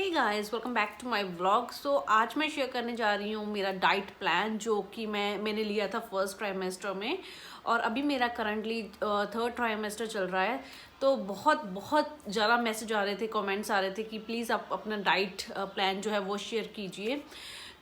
Hey guys, welcome back to my vlog. So आज मैं share करने जा रही हूँ मेरा डाइट प्लान जो कि मैंने लिया था फर्स्ट ट्राइमेस्टर में, और अभी मेरा करंटली थर्ड ट्राइमेस्टर चल रहा है। तो बहुत बहुत ज़्यादा मैसेज आ रहे थे, कमेंट्स आ रहे थे कि प्लीज़ आप अपना डाइट प्लान जो है वो शेयर कीजिए।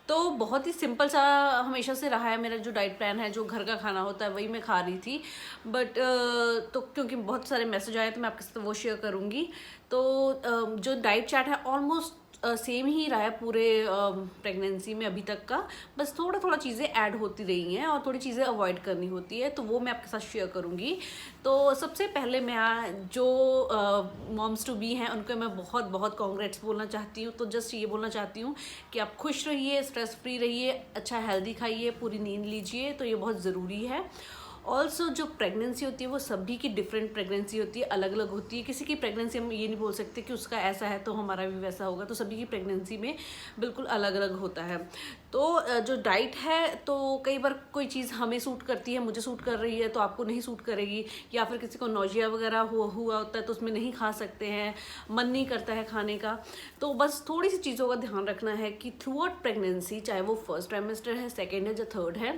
तो बहुत ही सिंपल सा हमेशा से रहा है मेरा जो डाइट प्लान है, जो घर का खाना होता है वही मैं खा रही थी। बट तो क्योंकि बहुत सारे मैसेज आए तो मैं आपके साथ वो शेयर करूँगी। तो जो डाइट चार्ट है ऑलमोस्ट सेम ही रहा है पूरे प्रेगनेंसी में अभी तक का। बस थोड़ा थोड़ा चीज़ें ऐड होती रही हैं और थोड़ी चीज़ें अवॉइड करनी होती है, तो वो मैं आपके साथ शेयर करूँगी। तो सबसे पहले मैं जो मॉम्स टू बी हैं उनको मैं बहुत बहुत कॉन्ग्रेट्स बोलना चाहती हूँ। तो जस्ट ये बोलना चाहती हूँ कि आप खुश रहिए, स्ट्रेस फ्री रहिए, अच्छा हेल्दी खाइए, पूरी नींद लीजिए, तो ये बहुत ज़रूरी है। ऑल्सो जो प्रेगनेंसी होती है वो सभी की डिफरेंट प्रेगनेंसी होती है, अलग अलग होती है। किसी की प्रेगनेंसी हम ये नहीं बोल सकते कि उसका ऐसा है तो हमारा भी वैसा होगा, तो सभी की प्रेगनेंसी में बिल्कुल अलग अलग होता है। तो जो डाइट है, तो कई बार कोई चीज़ हमें सूट करती है, मुझे सूट कर रही है तो आपको नहीं सूट करेगी, या फिर किसी को नोजिया वगैरह हुआ होता है तो उसमें नहीं खा सकते हैं, मन नहीं करता है खाने का। तो बस थोड़ी सी चीज़ों का ध्यान रखना है कि थ्रू आउट प्रेगनेंसी, चाहे वो फर्स्ट ट्राइमेस्टर है, सेकेंड है या थर्ड है,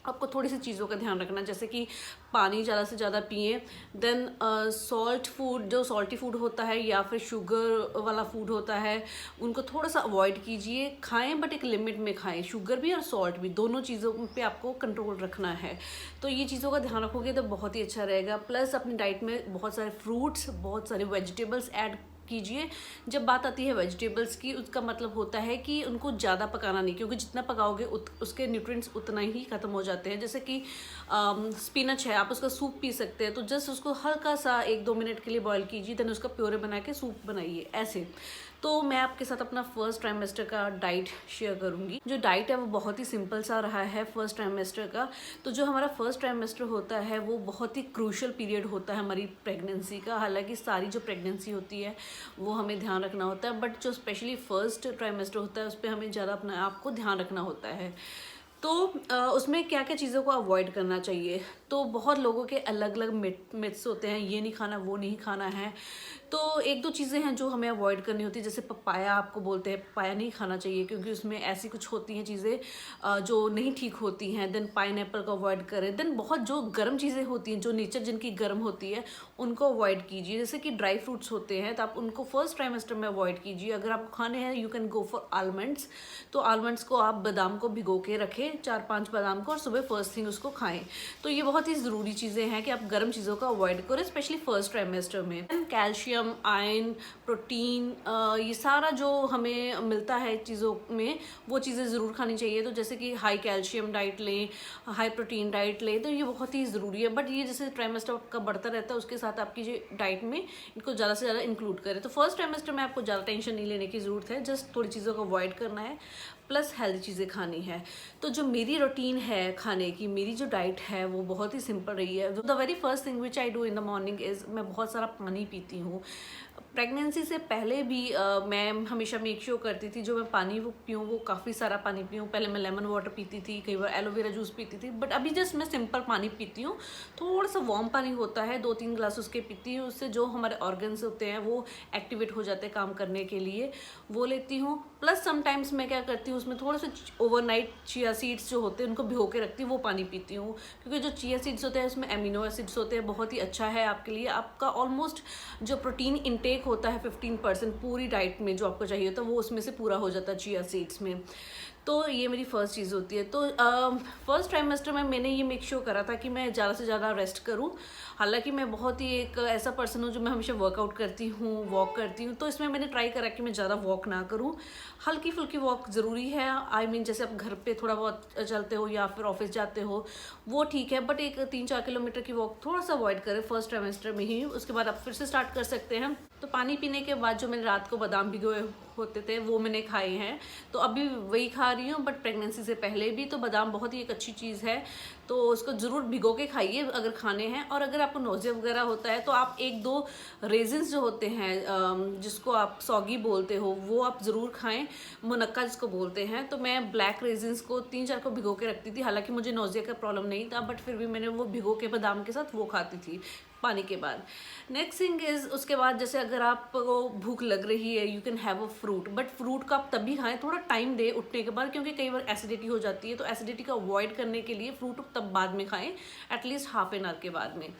आपको थोड़ी सी चीज़ों का ध्यान रखना, जैसे कि पानी ज़्यादा से ज़्यादा पिए। देन सॉल्ट फूड, जो सॉल्टी फूड होता है या फिर शुगर वाला फूड होता है, उनको थोड़ा सा अवॉइड कीजिए। खाएं बट एक लिमिट में खाएं, शुगर भी और सॉल्ट भी, दोनों चीज़ों पे आपको कंट्रोल रखना है। तो ये चीज़ों का ध्यान रखोगे तो बहुत ही अच्छा रहेगा। प्लस अपनी डाइट में बहुत सारे फ्रूट्स, बहुत सारे वेजिटेबल्स ऐड कीजिए। जब बात आती है वेजिटेबल्स की, उसका मतलब होता है कि उनको ज़्यादा पकाना नहीं, क्योंकि जितना पकाओगे उसके न्यूट्रिएंट्स उतना ही खत्म हो जाते हैं। जैसे कि स्पिनच है, आप उसका सूप पी सकते हैं, तो जस्ट उसको हल्का सा 1-2 मिनट के लिए बॉईल कीजिए, देन उसका प्योरे बना के सूप बनाइए ऐसे। तो मैं आपके साथ अपना फर्स्ट ट्राइमेस्टर का डाइट शेयर करूंगी। जो डाइट है वो बहुत ही सिंपल सा रहा है फर्स्ट ट्राइमेस्टर का। तो जो हमारा फर्स्ट ट्राइमेस्टर होता है वो बहुत ही क्रूशियल पीरियड होता है हमारी प्रेगनेंसी का। हालांकि सारी जो प्रेगनेंसी होती है वो हमें ध्यान रखना होता है, बट जो स्पेशली फर्स्ट ट्राइमेस्टर होता है उस पर हमें ज़्यादा अपने आप को ध्यान रखना होता है। तो उसमें क्या क्या चीज़ों को अवॉइड करना चाहिए, तो बहुत लोगों के अलग अलग मिथ्स होते हैं, ये नहीं खाना, वो नहीं खाना है। तो एक दो चीज़ें हैं जो हमें अवॉइड करनी होती है, जैसे पपाया आपको बोलते हैं, पपाया नहीं खाना चाहिए क्योंकि उसमें ऐसी कुछ होती हैं चीज़ें जो नहीं ठीक होती हैं। देन पाइनएप्पल को अवॉइड करें। देन बहुत जो गर्म चीज़ें होती हैं, जो नेचर जिनकी गर्म होती है, उनको अवॉइड कीजिए। जैसे कि ड्राई फ्रूट्स होते हैं तो आप उनको फर्स्ट ट्राइमेस्टर में अवॉइड कीजिए। अगर आपको खाने हैं, you can go for almonds. तो आलमंड्स को आप बादाम को भिगो के रखें, 4-5 बादाम को, और सुबह फर्स्ट थिंग उसको खाएं। तो ये बहुत ही ज़रूरी चीज़ें हैं कि आप गर्म चीज़ों को अवॉइड करें, स्पेशली फर्स्ट ट्राइमेस्टर में। कैल्शियम, आयरन, प्रोटीन, ये सारा जो हमें मिलता है चीज़ों में, वो चीज़ें ज़रूर खानी चाहिए। तो जैसे कि हाई कैल्शियम डाइट लें, हाई प्रोटीन डाइट लें, तो ये बहुत ही ज़रूरी है। बट ये जैसे ट्राइमेस्टर का बढ़ता रहता है उसके साथ आपकी जो डाइट में इनको ज़्यादा से ज़्यादा इंक्लूड करें। तो फर्स्ट ट्राइमेस्टर में आपको ज़्यादा टेंशन नहीं लेने की ज़रूरत है, जस्ट थोड़ी चीज़ों को अवॉइड करना है, प्लस हेल्दी चीज़ें खानी है। तो जो मेरी रूटीन है खाने की, मेरी जो डाइट है वो बहुत ही सिंपल रही है। The very first thing which I do in the morning is, मैं बहुत सारा पानी पीती हूँ। प्रेगनेंसी से पहले भी मैं हमेशा मेक श्योर करती थी जो मैं पानी वो पीऊँ वो काफ़ी सारा पानी पीऊँ। पहले मैं लेमन वाटर पीती थी, कई बार एलोवेरा जूस पीती थी, बट अभी जस्ट मैं सिंपल पानी पीती हूँ। थोड़ा सा वार्म पानी होता है, 2-3 ग्लास उसके पीती हूँ। उससे जो हमारे ऑर्गन्स होते हैं वो एक्टिवेट हो जाते हैं काम करने के लिए, वो लेती हूँ। प्लस समटाइम्स मैं क्या करती हूँ, उसमें थोड़ा सा ओवरनाइट चिया सीड्स जो होते हैं उनको भिगो के रखती हूँ, वो पानी पीती हूँ। क्योंकि जो चिया सीड्स होते हैं उसमें एमिनो एसिड्स होते हैं, बहुत ही अच्छा है आपके लिए। आपका ऑलमोस्ट जो प्रोटीन इंटेक होता है 15% पूरी डाइट में जो आपको चाहिए होता है वो उसमें से पूरा हो जाता है चिया सीड्स में। तो ये मेरी फर्स्ट चीज़ होती है। तो फर्स्ट ट्राइमेस्टर में मैंने ये मेक श्योर करा था कि मैं ज़्यादा से ज़्यादा रेस्ट करूं। हालांकि मैं बहुत ही एक ऐसा पर्सन हूँ जो मैं हमेशा वर्कआउट करती हूँ, वॉक करती हूँ, तो इसमें मैंने ट्राई करा कि मैं ज़्यादा वॉक ना करूँ। हल्की फुल्की वॉक ज़रूरी है, आई मीन जैसे आप घर पे थोड़ा बहुत चलते हो या फिर ऑफिस जाते हो वो ठीक है, बट एक 3-4 किलोमीटर की वॉक थोड़ा सा अवॉइड करें फर्स्ट ट्राइमेस्टर में ही। उसके बाद आप फिर से स्टार्ट कर सकते हैं। तो पानी पीने के बाद जो मैंने रात को बादाम भिगोए होते थे वो मैंने खाए हैं, तो अभी वही खा रही हूँ। बट प्रेगनेंसी से पहले भी तो बादाम बहुत ही एक अच्छी चीज़ है, तो उसको ज़रूर भिगो के खाइए अगर खाने हैं। और अगर आपको नोज़िया वगैरह होता है तो आप 1-2 रेजिन्स जो होते हैं, जिसको आप सौगी बोलते हो, वो आप ज़रूर खाएं, मुनक्का जिसको बोलते हैं। तो मैं ब्लैक रेजिन्स को 3-4 को भिगो के रखती थी। हालांकि मुझे नोज़िया का प्रॉब्लम नहीं था, बट फिर भी मैंने वो भिगो के बादाम के साथ वो खाती थी। पानी के बाद। नेक्स्ट थिंग इज, उसके बाद जैसे अगर आपको भूख लग रही है, you can have a fruit, but fruit का आप तभी खाएं, थोड़ा टाइम दे उठने के बाद, क्योंकि कई बार एसिडिटी हो जाती है, तो एसिडिटी को अवॉइड करने के लिए फ्रूट तब बाद में खाएं, एटलीस्ट हाफ एन आवर के बाद में।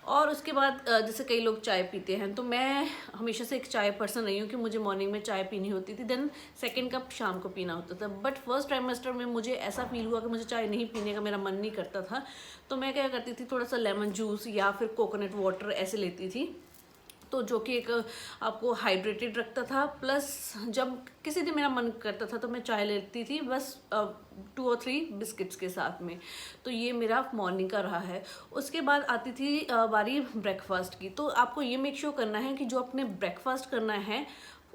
और उसके बाद जैसे कई लोग चाय पीते हैं, तो मैं हमेशा से एक चाय पर्सन रही हूँ कि मुझे मॉर्निंग में चाय पीनी होती थी, देन सेकंड कप शाम को पीना होता था। बट फर्स्ट ट्राइमेस्टर में मुझे ऐसा फील हुआ कि मुझे चाय नहीं पीने का मेरा मन नहीं करता था, तो मैं क्या करती थी, थोड़ा सा लेमन जूस या फिर कोकोनट वाटर ऐसे लेती थी, तो जो कि एक आपको हाइड्रेटेड रखता था, प्लस जब किसी दिन मेरा मन करता था तो मैं चाय लेती थी, बस 2 और 3 बिस्किट्स के साथ में। तो ये मेरा मॉर्निंग का रहा है। उसके बाद आती थी बारी ब्रेकफास्ट की। तो आपको ये मेक श्योर करना है कि जो आपने ब्रेकफास्ट करना है,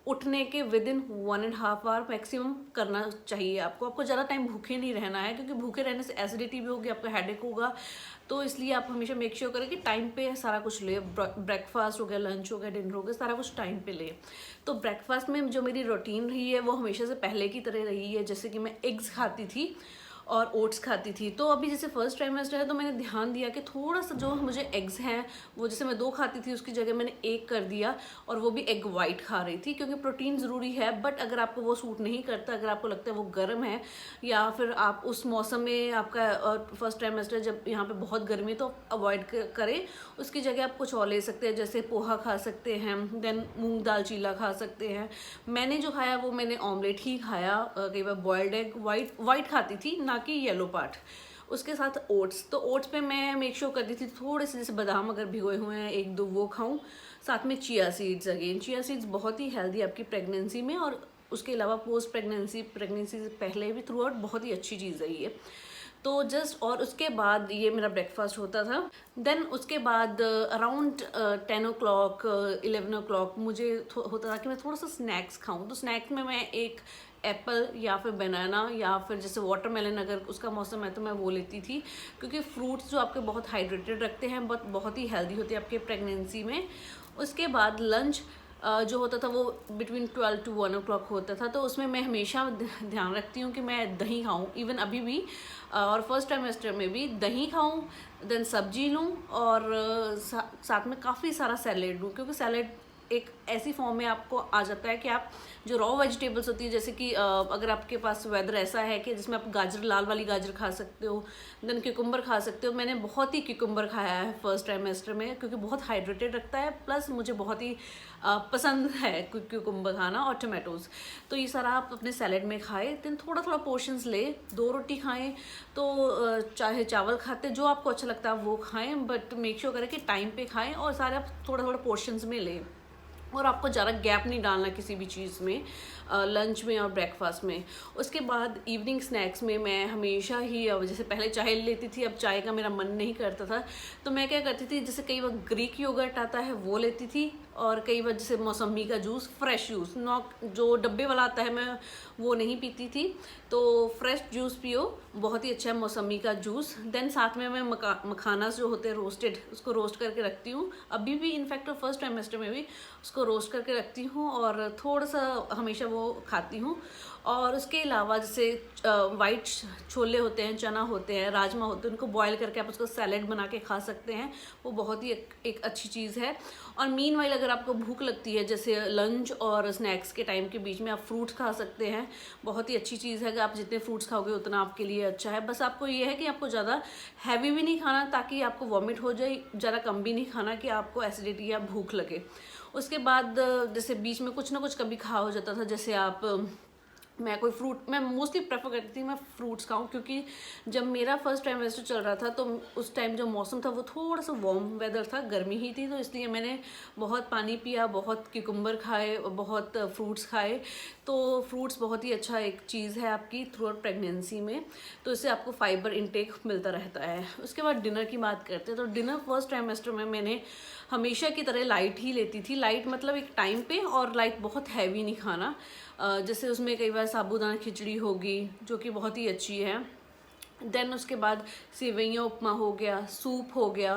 उठने के विद इन 1.5 आवर मैक्सिमम करना चाहिए आपको ज़्यादा टाइम भूखे नहीं रहना है, क्योंकि भूखे रहने से एसिडिटी भी होगी, आपका हेडेक होगा। तो इसलिए आप हमेशा मेक श्योर करें कि टाइम पे सारा कुछ ले, ब्रेकफास्ट हो गया, लंच हो गया, डिनर हो गया, सारा कुछ टाइम पे ले। तो ब्रेकफास्ट में जो मेरी रूटीन रही है वो हमेशा से पहले की तरह रही है, जैसे कि मैं एग्स खाती थी और ओट्स खाती थी। तो अभी जैसे फर्स्ट ट्राइमेस्टर है, तो मैंने ध्यान दिया कि थोड़ा सा जो मुझे एग्स हैं, वो जैसे मैं 2 खाती थी उसकी जगह मैंने 1 कर दिया, और वो भी एग वाइट खा रही थी, क्योंकि प्रोटीन ज़रूरी है। बट अगर आपको वो सूट नहीं करता, अगर आपको लगता है वो गर्म है, या फिर आप उस मौसम में आपका फर्स्ट ट्राइमेस्टर जब यहाँ पे बहुत गर्मी है, तो अवॉइड करें। उसकी जगह आप कुछ और ले सकते हैं, जैसे पोहा खा सकते हैं, देन मूंग दाल चीला खा सकते हैं। मैंने जो खाया वो मैंने ऑमलेट ही खाया, कई बार बॉयल्ड एग वाइट खाती थी, ना कि येलो पार्ट। उसके साथ ओट्स, तो ओट्स पे मैं मेक श्योर करती थी थोड़े से, जैसे बादाम अगर भिगोए हुए हैं 1-2 वो खाऊं, साथ में chia seeds. Again chia seeds बहुत ही हेल्दी आपकी प्रेगनेंसी में, और उसके अलावा पोस्ट प्रेगनेंसी से पहले भी थ्रू आउट बहुत ही अच्छी चीज़ है ये। तो जस्ट, और उसके बाद ये मेरा ब्रेकफास्ट होता था। देन उसके बाद अराउंड 10 o'clock 11 o'clock मुझे होता था कि मैं थोड़ा सा स्नैक्स खाऊं। तो स्नैक्स में मैं एक एप्पल या फिर बनाना या फिर जैसे वाटरमेलन, अगर उसका मौसम है तो मैं वो लेती थी, क्योंकि फ्रूट्स जो आपके बहुत हाइड्रेटेड रखते हैं, बहुत ही हेल्दी होते हैं आपके प्रेगनेंसी में। उसके बाद लंच जो होता था वो बिटवीन 12 to 1 o'clock होता था, तो उसमें मैं हमेशा ध्यान रखती हूँ कि मैं दही खाऊं, इवन अभी भी, और फर्स्ट ट्राइमेस्टर में भी दही खाऊं, देन सब्जी लूं, और साथ में काफ़ी सारा सैलेड लूं, क्योंकि सैलेड एक ऐसी फॉर्म में आपको आ जाता है कि आप जो रॉ वेजिटेबल्स होती है, जैसे कि अगर आपके पास वेदर ऐसा है कि जिसमें आप गाजर, लाल वाली गाजर खा सकते हो, देन क्यूकम्बर खा सकते हो। मैंने बहुत ही क्यूकम्बर खाया है फर्स्ट ट्राइमेस्टर में, क्योंकि बहुत हाइड्रेटेड रखता है, प्लस मुझे बहुत ही पसंद है क्यूकम्बर खाना, और टोमेटोज़। तो ये सारा आप अपने सैलेड में खाएं, देन थोड़ा थोड़ा पोर्शंस ले, 2 रोटी खाएं, तो चाहे चावल खाते, जो आपको अच्छा लगता है वो खाएं, बट मेक श्योर करें कि टाइम पे खाएं, और सारे आप थोड़ा थोड़ा पोर्शंस में लें। और आपको ज़्यादा गैप नहीं डालना किसी भी चीज़ में, लंच में और ब्रेकफास्ट में। उसके बाद इवनिंग स्नैक्स में मैं हमेशा ही, जैसे पहले चाय लेती थी, अब चाय का मेरा मन नहीं करता था, तो मैं क्या करती थी, जैसे कई बार ग्रीक योगर्ट आता है वो लेती थी, और कई बार जैसे मौसमी का जूस, फ्रेश जूस, नॉट जो डब्बे वाला आता है, मैं वो नहीं पीती थी। तो फ्रेश जूस पियो, बहुत ही अच्छा है मौसमी का जूस। देन साथ में मैं मखाना जो होते हैं रोस्टेड, उसको रोस्ट करके रखती हूँ, अभी भी इनफैक्ट फर्स्ट ट्राइमेस्टर में भी उसको रोस्ट करके रखती हूँ, और थोड़ा सा हमेशा वो खाती हूँ। और उसके अलावा जैसे वाइट छोले होते हैं, चना होते हैं, राजमा होते हैं, उनको बॉयल करके आप उसका सैलेड बना के खा सकते हैं, वो बहुत ही एक अच्छी चीज़ है। और मीनवाइल अगर आपको भूख लगती है, जैसे लंच और स्नैक्स के टाइम के बीच में आप फ्रूट्स खा सकते हैं, बहुत ही अच्छी चीज़ है कि आप जितने फ्रूट्स खाओगे उतना आपके लिए अच्छा है। बस आपको ये है कि आपको ज़्यादा हैवी भी नहीं खाना ताकि आपको वॉमिट हो जाए, ज़्यादा कम भी नहीं खाना कि आपको एसिडिटी या भूख लगे। उसके बाद जैसे बीच में कुछ ना कुछ कभी खा हो जाता था, जैसे आप मैं कोई फ्रूट, मैं मोस्टली प्रेफर करती थी मैं फ्रूट्स खाऊं, क्योंकि जब मेरा फर्स्ट ट्राइमेस्टर चल रहा था तो उस टाइम जो मौसम था वो थोड़ा सा वार्म वेदर था, गर्मी ही थी, तो इसलिए मैंने बहुत पानी पिया, बहुत क्यूकम्बर खाए, बहुत फ्रूट्स खाए। तो फ्रूट्स बहुत ही अच्छा एक चीज़ है आपकी थ्रू आउट प्रेगनेंसी में, तो इससे आपको फाइबर इंटेक मिलता रहता है। उसके बाद डिनर की बात करते हैं, तो डिनर फर्स्ट ट्राइमेस्टर में मैंने हमेशा की तरह लाइट ही लेती थी। लाइट मतलब एक टाइम पे, और लाइट बहुत हैवी नहीं खाना। जैसे उसमें कई बार साबूदाना खिचड़ी होगी जो कि बहुत ही अच्छी है, देन उसके बाद सेवइयाँ उपमा हो गया, सूप हो गया,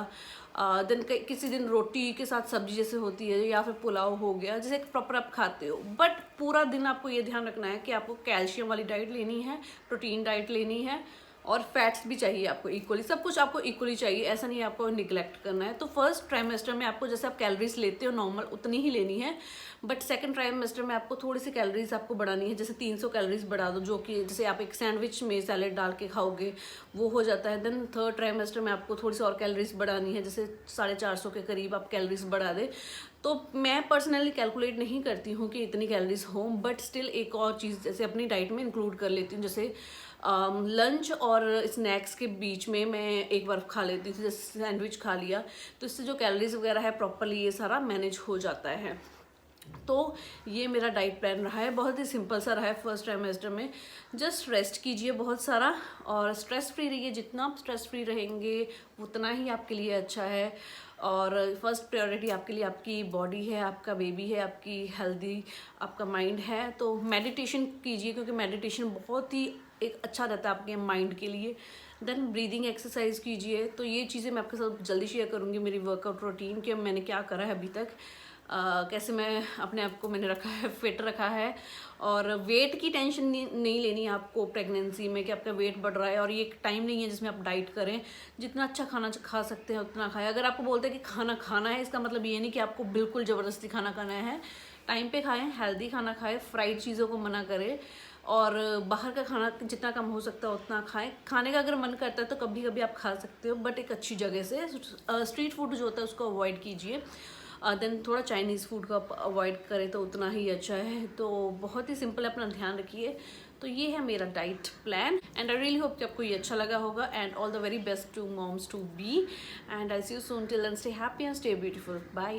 देन किसी दिन रोटी के साथ सब्जी जैसे होती है, या फिर पुलाव हो गया, जैसे प्रॉपर आप खाते हो। बट पूरा दिन आपको ये ध्यान रखना है कि आपको कैल्शियम वाली डाइट लेनी है, प्रोटीन डाइट लेनी है, और फैट्स भी चाहिए आपको इक्वली, सब कुछ आपको इक्वली चाहिए, ऐसा नहीं है आपको निगलेक्ट करना है। तो फर्स्ट ट्राइमेस्टर में आपको जैसे आप कैलोरीज लेते हो नॉर्मल उतनी ही लेनी है, बट सेकंड ट्राइमेस्टर में आपको थोड़ी सी कैलोरीज आपको बढ़ानी है, जैसे 300 कैलोरीज बढ़ा दो, जो कि जैसे आप एक सैंडविच में सैलेड डाल के खाओगे वो हो जाता है। देन थर्ड ट्राइमेस्टर में आपको थोड़ी सी और कैलोरीज बढ़ानी है, जैसे 450 के करीब आप कैलोरीज बढ़ा दे। तो मैं पर्सनली कैलकुलेट नहीं करती हूँ कि इतनी कैलोरीज हो, बट स्टिल एक और चीज़ जैसे अपनी डाइट में इंक्लूड कर लेती हूँ, जैसे लंच और स्नैक्स के बीच में मैं एक बार खा लेती थी, जैसे सैंडविच खा लिया, तो इससे जो कैलोरीज वगैरह है प्रॉपरली ये सारा मैनेज हो जाता है। तो ये मेरा डाइट प्लान रहा है, बहुत ही सिंपल सा रहा है फर्स्ट ट्राइमेस्टर में। जस्ट रेस्ट कीजिए बहुत सारा और स्ट्रेस फ्री रहिए, जितना आप स्ट्रेस फ्री रहेंगे उतना ही आपके लिए अच्छा है। और फर्स्ट प्रायोरिटी आपके लिए आपकी बॉडी है, आपका बेबी है, आपकी हेल्दी आपका माइंड है। तो मेडिटेशन कीजिए, क्योंकि मेडिटेशन बहुत ही एक अच्छा रहता है आपके माइंड के लिए। देन ब्रीदिंग एक्सरसाइज कीजिए। तो ये चीज़ें मैं आपके साथ जल्दी शेयर करूँगी, मेरी वर्कआउट रूटीन कि मैंने क्या करा है अभी तक, कैसे मैं अपने आप को मैंने रखा है, फिट रखा है। और वेट की टेंशन नहीं लेनी है आपको प्रेगनेंसी में कि आपका वेट बढ़ रहा है, और ये एक टाइम नहीं है जिसमें आप डाइट करें। जितना अच्छा खाना खा सकते हैं उतना खाएं। अगर आपको बोलते हैं कि खाना खाना है, इसका मतलब ये नहीं कि आपको बिल्कुल ज़बरदस्ती खाना खाना है। टाइम पे खाएं, हेल्दी खाना खाएं, फ्राइड चीज़ों को मना करें, और बाहर का खाना जितना कम हो सकता है उतना खाएं। खाने का अगर मन करता है तो कभी कभी आप खा सकते हो, बट एक अच्छी जगह से। स्ट्रीट फूड जो होता है उसको अवॉइड कीजिए। देन थोड़ा चाइनीज़ फूड का अवॉइड करें तो उतना ही अच्छा है। तो बहुत ही सिंपल है, अपना ध्यान रखिए। तो ये है मेरा diet plan, and I really hope कि आपको ये अच्छा लगा होगा। And all the very best to moms to be, and I see you soon. Till then stay happy and stay beautiful. Bye.